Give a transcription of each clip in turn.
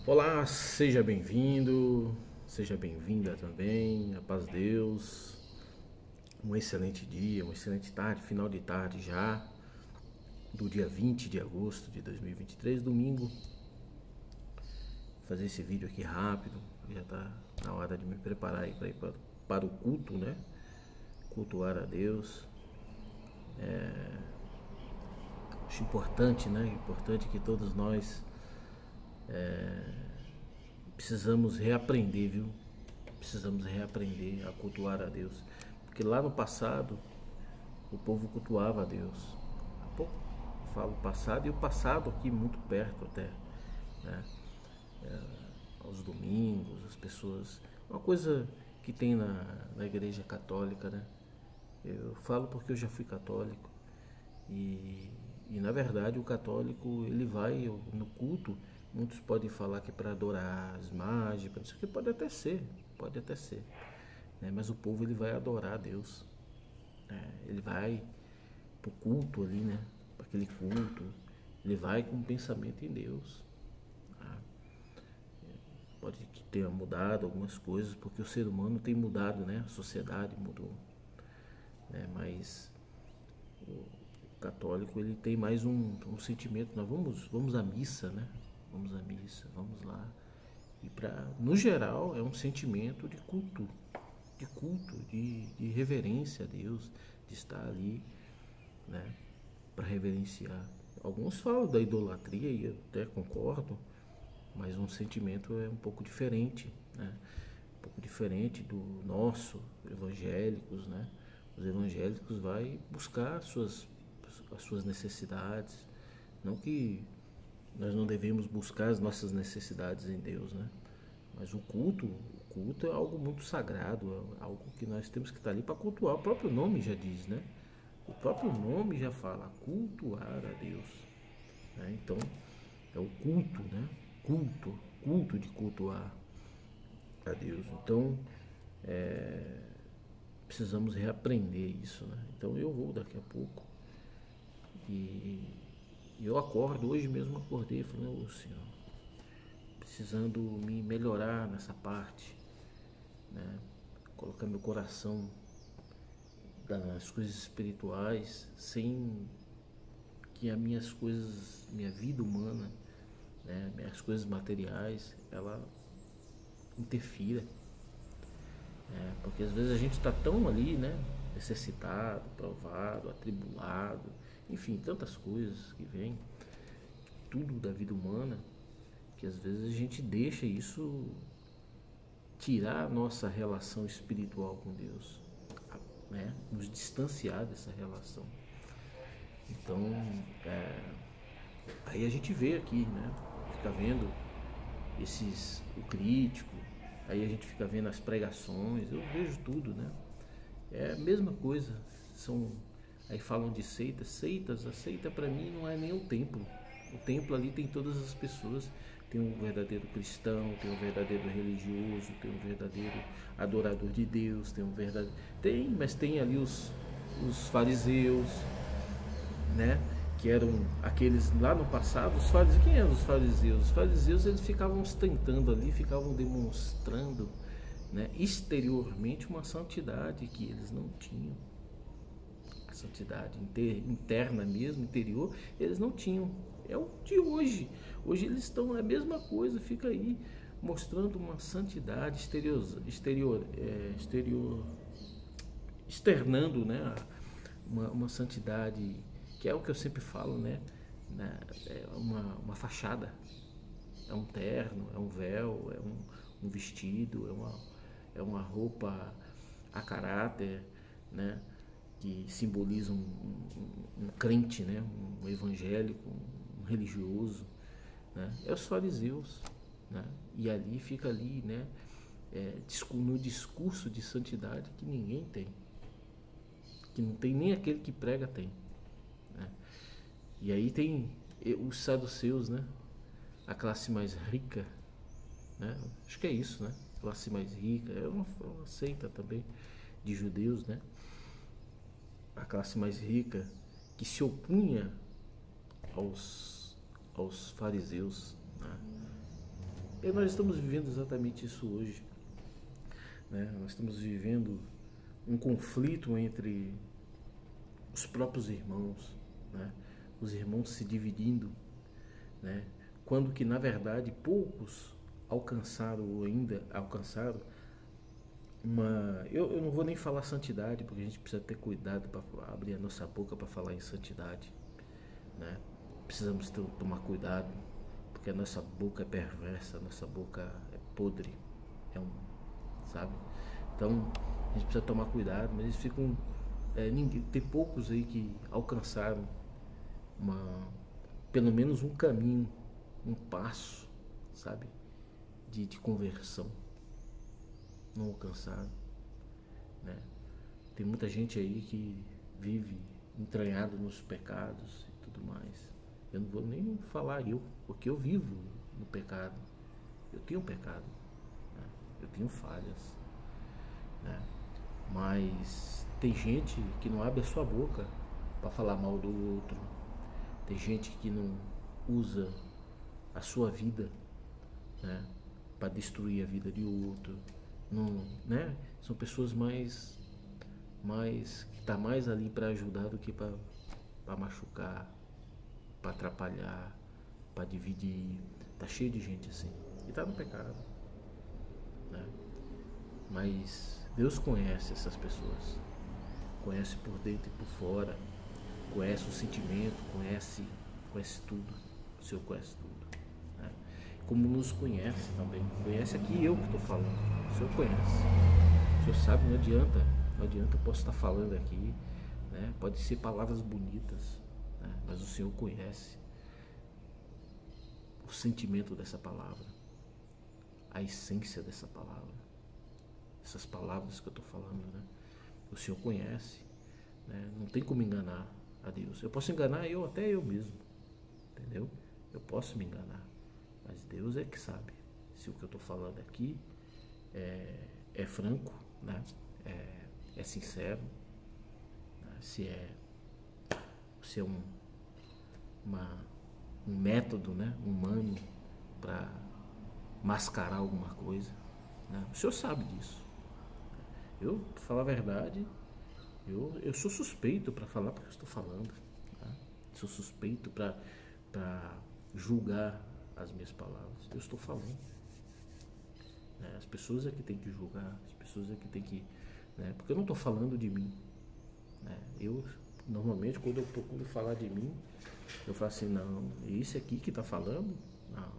Olá, seja bem-vindo, seja bem-vinda também, a paz de Deus, um excelente dia, uma excelente tarde, final de tarde já, do dia 20 de agosto de 2023, domingo. Vou fazer esse vídeo aqui rápido, já está na hora de me preparar aí para ir para o culto, né? Cultuar a Deus. Acho importante, né? Importante que todos nós precisamos reaprender, viu? Precisamos reaprender a cultuar a Deus. Porque lá no passado, o povo cultuava a Deus. Há pouco eu falo passado e o passado aqui muito perto até, né? Aos domingos, as pessoas... Uma coisa que tem na igreja católica, né? Eu falo porque eu já fui católico e na verdade o católico ele vai no culto. Muitos podem falar que é para adorar as imagens, para isso que pode até ser, né? Mas o povo ele vai adorar a Deus, né? Ele vai pro culto ali, né? Para aquele culto, ele vai com um pensamento em Deus. Tá? Pode que tenha mudado algumas coisas, porque o ser humano tem mudado, né? A sociedade mudou, né? Mas o católico ele tem mais um sentimento. Nós vamos à missa, né? Vamos à missa, vamos lá. E no geral é um sentimento de reverência a Deus, de estar ali, né? Para reverenciar. Alguns falam da idolatria e eu até concordo, mas um sentimento é um pouco diferente, né? Um pouco diferente do nosso, evangélicos, né? Os evangélicos vai buscar as suas necessidades, não que nós não devemos buscar as nossas necessidades em Deus, né? Mas o culto é algo muito sagrado, é algo que nós temos que estar ali para cultuar. O próprio nome já diz, né? O próprio nome já fala, cultuar a Deus, né? Então, é o culto, né? Culto de cultuar a Deus. Então, precisamos reaprender isso, né? Então, eu vou daqui a pouco e eu acordo, hoje mesmo acordei, falei, ô Senhor, precisando me melhorar nessa parte, né? Colocar meu coração nas coisas espirituais, sem que as minhas coisas, minha vida humana, né, minhas coisas materiais, ela interfira, né? Porque às vezes a gente está tão ali, né, necessitado, provado, atribulado, enfim, tantas coisas que vêm, tudo da vida humana, que às vezes a gente deixa isso tirar a nossa relação espiritual com Deus, né? Nos distanciar dessa relação. Então, aí a gente vê aqui, né? Fica vendo o crítico, aí a gente fica vendo as pregações, eu vejo tudo, né? É a mesma coisa. Aí falam de seitas, a seita para mim não é nem o templo. O templo ali tem todas as pessoas. Tem um verdadeiro cristão, tem um verdadeiro religioso, tem um verdadeiro adorador de Deus, tem um verdadeiro. Mas tem ali os fariseus, né? Que eram aqueles lá no passado. Os fariseus, quem eram os fariseus? Os fariseus eles ficavam ostentando ali, ficavam demonstrando, né, exteriormente uma santidade que eles não tinham. A santidade interna mesmo, interior, eles não tinham. É o de hoje. Hoje eles estão na mesma coisa, fica aí mostrando uma santidade externando, né, uma santidade que é o que eu sempre falo, né? É uma fachada, é um terno, é um véu, é um vestido, é uma roupa a caráter, né? Que simboliza um crente, né? Um evangélico, um religioso, né? É os fariseus, né? E ali fica ali, né? No discurso de santidade que ninguém tem, que não tem nem aquele que prega tem, né? E aí tem os saduceus, né? A classe mais rica, né? Acho que é isso, né? Classe mais rica, é uma seita também de judeus, né? A classe mais rica que se opunha aos fariseus, né? E nós estamos vivendo exatamente isso hoje, né? Nós estamos vivendo um conflito entre os próprios irmãos, né? Os irmãos se dividindo, né? Quando que na verdade poucos alcançaram ou ainda alcançaram eu não vou nem falar santidade, porque a gente precisa ter cuidado para abrir a nossa boca para falar em santidade, né? Precisamos tomar cuidado, porque a nossa boca é perversa, a nossa boca é podre, sabe? Então a gente precisa tomar cuidado, mas eles ficam, tem poucos aí que alcançaram pelo menos um caminho, um passo, sabe, de conversão. Não alcançaram, né? Tem muita gente aí que vive entranhado nos pecados e tudo mais. Eu não vou nem falar porque eu vivo no pecado. Eu tenho pecado, né? Eu tenho falhas, né? Mas tem gente que não abre a sua boca para falar mal do outro. Tem gente que não usa a sua vida, né, para destruir a vida de outro. Não, né? São pessoas que tá mais ali para ajudar do que para machucar, para atrapalhar, para dividir. Tá cheio de gente assim e tá no pecado, né? Mas Deus conhece essas pessoas, conhece por dentro e por fora, conhece o sentimento, conhece tudo. O Senhor conhece tudo, né? Como nos conhece também, conhece aqui eu que estou falando. O Senhor conhece, o Senhor sabe, não adianta, eu posso estar falando aqui, né? Pode ser palavras bonitas, né? Mas o Senhor conhece o sentimento dessa palavra, a essência dessa palavra, essas palavras que eu estou falando, né? O Senhor conhece, né? Não tem como enganar a Deus. Eu posso enganar até eu mesmo, entendeu? Eu posso me enganar, mas Deus é que sabe se o que eu estou falando aqui é franco, né? É sincero, né? Se é um método, né, humano para mascarar alguma coisa, né? O Senhor sabe disso. Eu, pra falar a verdade, eu sou suspeito para falar porque eu estou falando, tá? Sou suspeito para julgar as minhas palavras. Eu estou falando, né? As pessoas é que tem que julgar, as pessoas é que tem que, né? Porque eu não estou falando de mim, né? Eu normalmente quando eu procuro falar de mim, eu falo assim, não, esse aqui que está falando, não,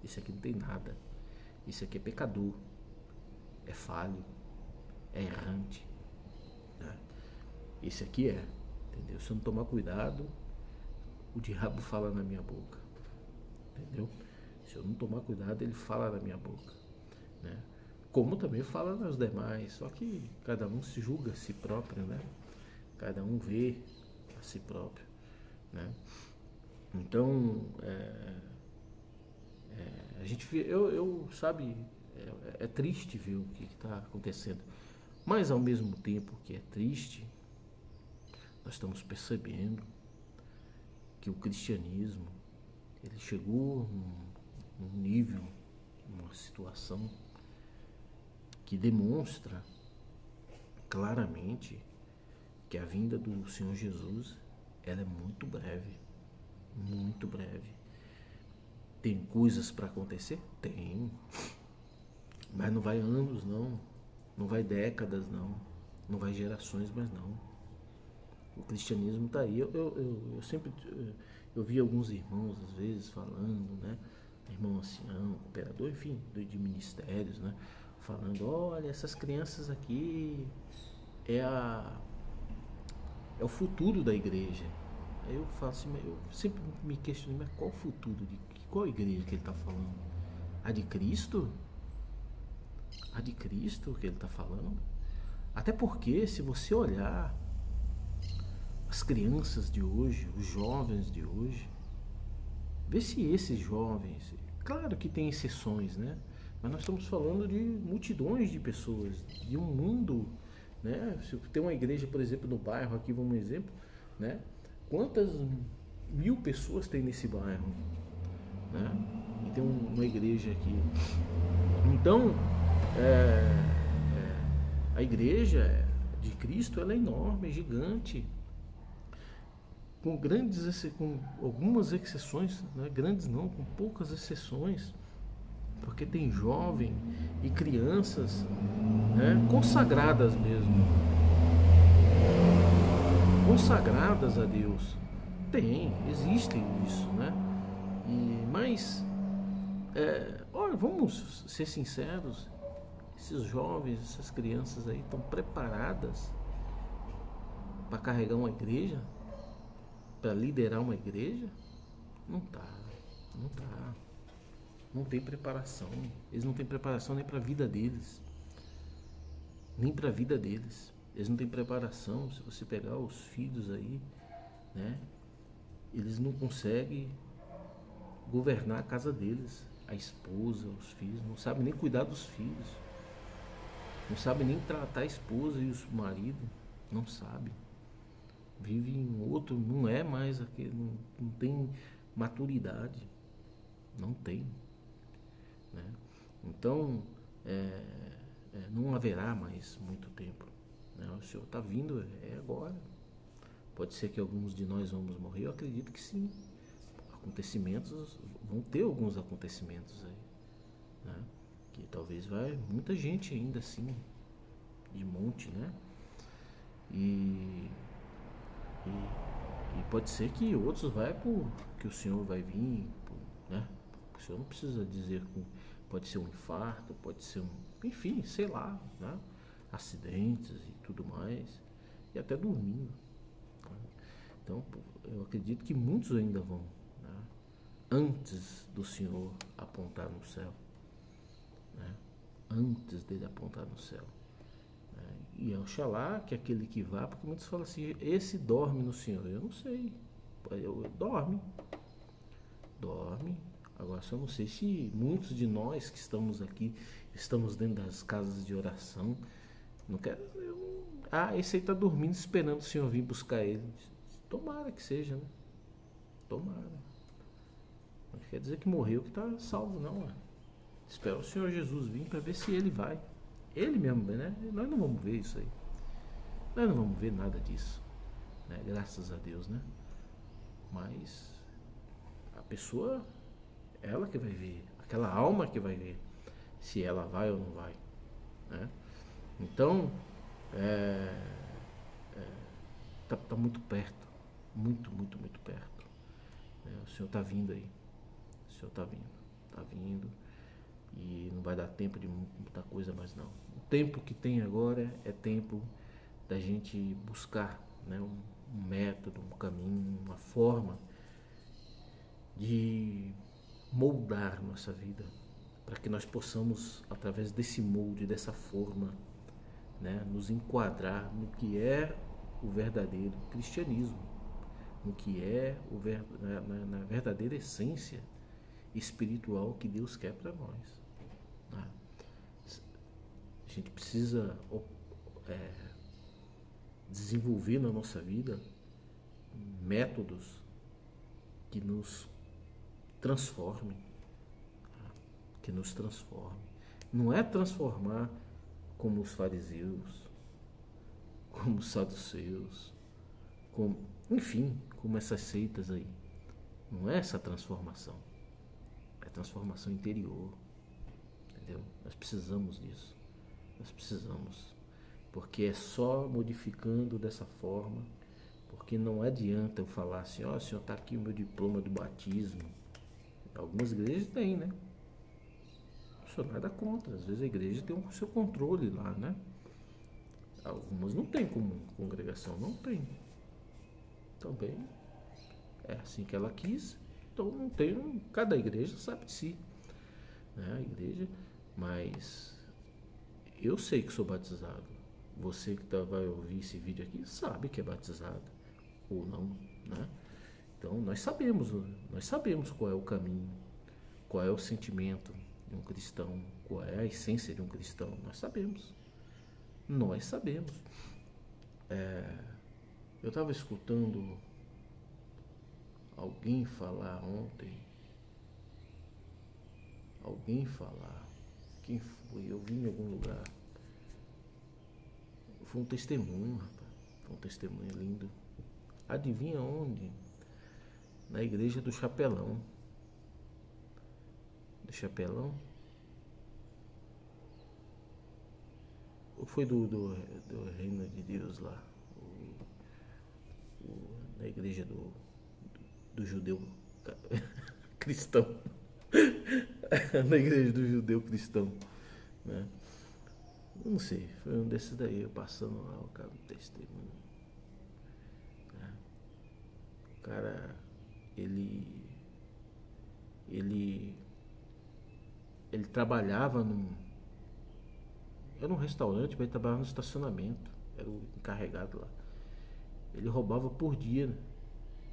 esse aqui não tem nada, esse aqui é pecador, é falho, é errante, né? Esse aqui entendeu? Se eu não tomar cuidado, o diabo fala na minha boca, entendeu? Se eu não tomar cuidado, ele fala na minha boca, né? Como também fala nas demais, só que cada um se julga a si próprio, né? Cada um vê a si próprio, né? Então, a gente vê, sabe, é triste ver o que está acontecendo, mas ao mesmo tempo que é triste, nós estamos percebendo que o cristianismo ele chegou num nível, numa situação que demonstra claramente que a vinda do Senhor Jesus ela é muito breve, muito breve. Tem coisas para acontecer? Tem, mas não vai anos não vai décadas não vai gerações, mas não. O cristianismo está aí. Eu sempre vi alguns irmãos às vezes falando, né? Irmão ancião, cooperador, enfim, de ministérios, né? Falando, olha, essas crianças aqui é o futuro da igreja. Aí eu falo assim, eu sempre me questiono, mas qual o futuro? Qual igreja que ele está falando? A de Cristo? A de Cristo que ele está falando? Até porque, se você olhar as crianças de hoje, os jovens de hoje, vê se esses jovens, claro que tem exceções, né? Mas nós estamos falando de multidões de pessoas, de um mundo, né? Se tem uma igreja, por exemplo, no bairro, aqui vamos um exemplo, né? Quantas 1000 pessoas tem nesse bairro, né? ter uma igreja aqui. Então, a igreja de Cristo, ela é enorme, é gigante, com algumas exceções, né? Grandes não, com poucas exceções, porque tem jovem e crianças, né? Consagradas mesmo, consagradas a Deus. Existe isso, né? Mas, olha, vamos ser sinceros, esses jovens, essas crianças aí estão preparadas para carregar uma igreja, para liderar uma igreja? Não tá, não tá. Não tem preparação. Eles não têm preparação nem para a vida deles, nem para a vida deles. Eles não têm preparação. Se você pegar os filhos aí, né? Eles não conseguem governar a casa deles, a esposa, os filhos, não sabem nem cuidar dos filhos, não sabem nem tratar a esposa e o marido, não sabem. Vive em outro, não é mais aquele, não tem maturidade, não tem, né? Então, não haverá mais muito tempo, né? O Senhor está vindo, agora. Pode ser que alguns de nós vamos morrer, eu acredito que sim. Acontecimentos, vão ter alguns acontecimentos aí, né? Que talvez muita gente ainda assim, de monte, né? E pode ser que outros que o Senhor vai vir, né? O Senhor não precisa dizer que pode ser um infarto, pode ser enfim, sei lá, né? Acidentes e tudo mais, e até dormindo, né? Então, eu acredito que muitos ainda vão, né? Antes do Senhor apontar no céu, né? Antes dele apontar no céu. E oxalá que aquele que vá, porque muitos falam assim, esse dorme no Senhor. Eu não sei. Dorme. Agora só não sei se muitos de nós que estamos aqui, estamos dentro das casas de oração, não quero. Esse aí está dormindo esperando o Senhor vir buscar ele. Tomara que seja, né? Tomara. Não quer dizer que morreu que está salvo, não. Espera o Senhor Jesus vir para ver se ele vai. Ele mesmo, né? Nós não vamos ver isso aí. Nós não vamos ver nada disso, né? Graças a Deus, né? Mas a pessoa, ela que vai ver, aquela alma que vai ver se ela vai ou não vai, né? Então, tá muito perto, muito perto, né? O Senhor está vindo aí, o Senhor está vindo. E não vai dar tempo de muita coisa mais não. O tempo que tem agora é tempo da gente buscar, né, um método, um caminho, uma forma de moldar nossa vida, para que nós possamos, através desse molde, dessa forma, né, nos enquadrar no que é o verdadeiro cristianismo, no que é na verdadeira essência espiritual que Deus quer para nós. A gente precisa desenvolver na nossa vida métodos que nos transformem, Não é transformar como os fariseus, como os saduceus, como essas seitas aí. Não é essa transformação. É transformação interior. Entendeu? Nós precisamos disso. Porque é só modificando dessa forma. Porque não adianta eu falar assim, senhor, está aqui o meu diploma do batismo. Algumas igrejas têm, né? O senhor nada contra. Às vezes a igreja tem o seu controle lá, né? Algumas não tem como congregação, não tem. Também é assim que ela quis. Então não tem, cada igreja sabe de si, né? A igreja, mas eu sei que sou batizado. Você que vai ouvir esse vídeo aqui sabe que é batizado ou não, né? Então nós sabemos qual é o caminho, qual é o sentimento de um cristão, qual é a essência de um cristão. Nós sabemos. Eu estava escutando alguém falar ontem alguém falar. Quem foi? Eu vi em algum lugar. Foi um testemunho, rapaz. Foi um testemunho lindo. Adivinha onde? Na igreja do Chapelão. Do Chapelão? Ou foi do Reino de Deus lá? Na igreja do judeu cristão. Na igreja do judeu cristão, né? Não sei, foi um desses daí, eu passando lá, o cara do testemunho, né? O cara, ele trabalhava era um restaurante, mas ele trabalhava no estacionamento, era o encarregado lá. Ele roubava por dia, né,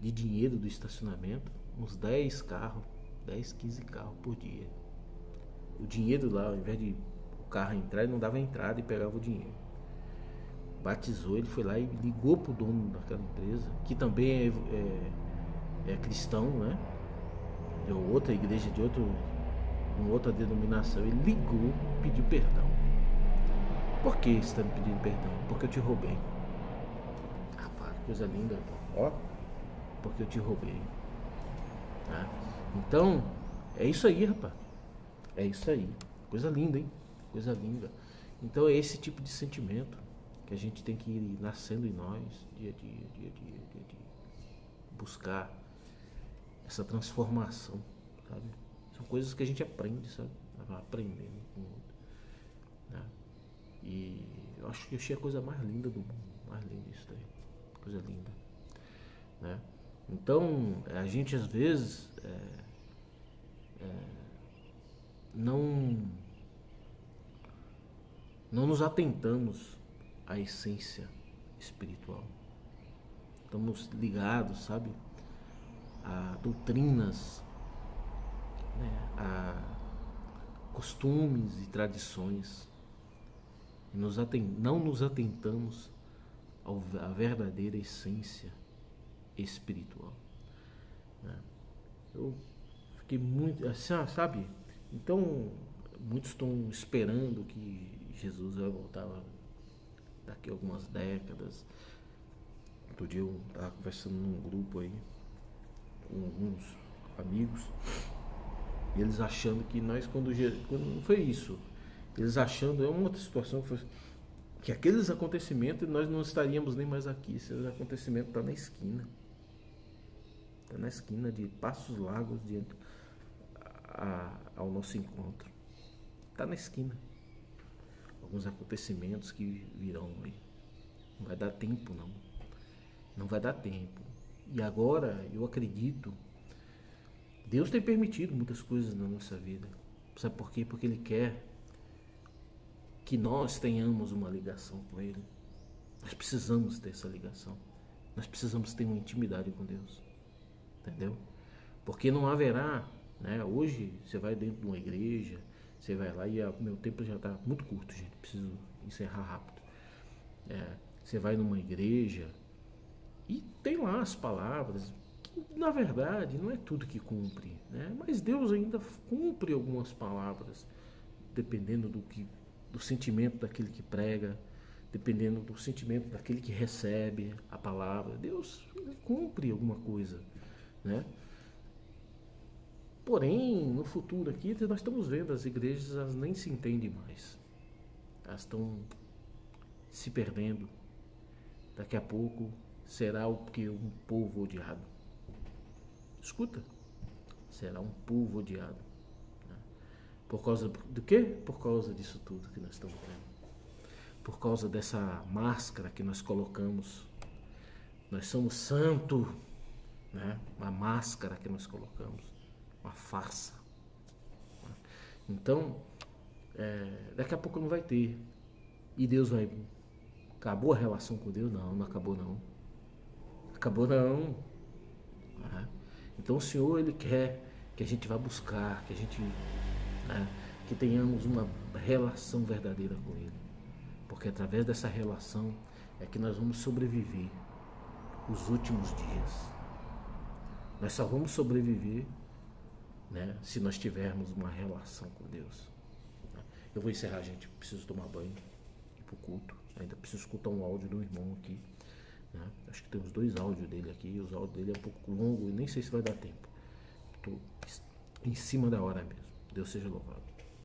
de dinheiro do estacionamento, uns 10 carros, 10, 15 carros por dia. O dinheiro lá, ao invés de o carro entrar, ele não dava entrada e pegava o dinheiro. Batizou, ele foi lá e ligou pro dono daquela empresa, que também é cristão, né? De outra igreja, de uma outra denominação. Ele ligou, pediu perdão. Por que você está me pedindo perdão? Porque eu te roubei. Rapaz, coisa linda. Ó, porque eu te roubei. Tá? Então, é isso aí, rapaz. É isso aí. Coisa linda, hein? Coisa linda. Então é esse tipo de sentimento que a gente tem que ir nascendo em nós, dia a dia. Buscar essa transformação, sabe? São coisas que a gente aprende, sabe? Vai aprendendo com o outro, né? E eu acho que eu achei a coisa mais linda do mundo. Mais linda isso daí. Coisa linda, né? Então, a gente às vezes não nos atentamos à essência espiritual. Estamos ligados, sabe, a doutrinas, né, a costumes e tradições. E não nos atentamos à verdadeira essência espiritual, né? Eu fiquei muito assim, sabe? Então, muitos estão esperando que Jesus vai voltar daqui a algumas décadas. Outro dia eu estava conversando num grupo aí com alguns amigos, e eles achando que nós, quando não foi isso, eles achando, é uma outra situação, que aqueles acontecimentos nós não estaríamos nem mais aqui. Esse acontecimento está na esquina. Está na esquina de Passos Largos, ao nosso encontro. Está na esquina. Alguns acontecimentos que virão aí. Não vai dar tempo, não. Não vai dar tempo. E agora, eu acredito, Deus tem permitido muitas coisas na nossa vida. Sabe por quê? Porque Ele quer que nós tenhamos uma ligação com Ele. Nós precisamos ter essa ligação. Nós precisamos ter uma intimidade com Deus. Entendeu? Porque não haverá, né? Hoje você vai dentro de uma igreja, você vai lá e o meu tempo já está muito curto, gente. Preciso encerrar rápido. Você vai numa igreja e tem lá as palavras que, na verdade, não é tudo que cumpre, né? Mas Deus ainda cumpre algumas palavras, dependendo do sentimento daquele que prega, dependendo do sentimento daquele que recebe a palavra. Deus, ele cumpre alguma coisa, né? Porém, no futuro aqui, nós estamos vendo as igrejas, elas nem se entendem mais. Elas estão se perdendo. Daqui a pouco será um povo odiado. Escuta, será um povo odiado. Por causa do quê? Por causa disso tudo que nós estamos vendo. Por causa dessa máscara que nós colocamos. Nós somos santos, né? Uma máscara que nós colocamos. Uma farsa. Então, daqui a pouco não vai ter. E Deus vai... Acabou a relação com Deus? Não, não acabou não. Acabou não. Então o Senhor, Ele quer que a gente vá buscar, que a gente... que tenhamos uma relação verdadeira com Ele, porque através dessa relação é que nós vamos sobreviver os últimos dias. Nós só vamos sobreviver né? Se nós tivermos uma relação com Deus. Eu vou encerrar, gente. Preciso tomar banho, ir pro culto. Ainda preciso escutar um áudio do irmão aqui, né? Acho que tem uns 2 áudios dele aqui. Os áudios dele é um pouco longo e nem sei se vai dar tempo. Estou em cima da hora mesmo. Deus seja louvado.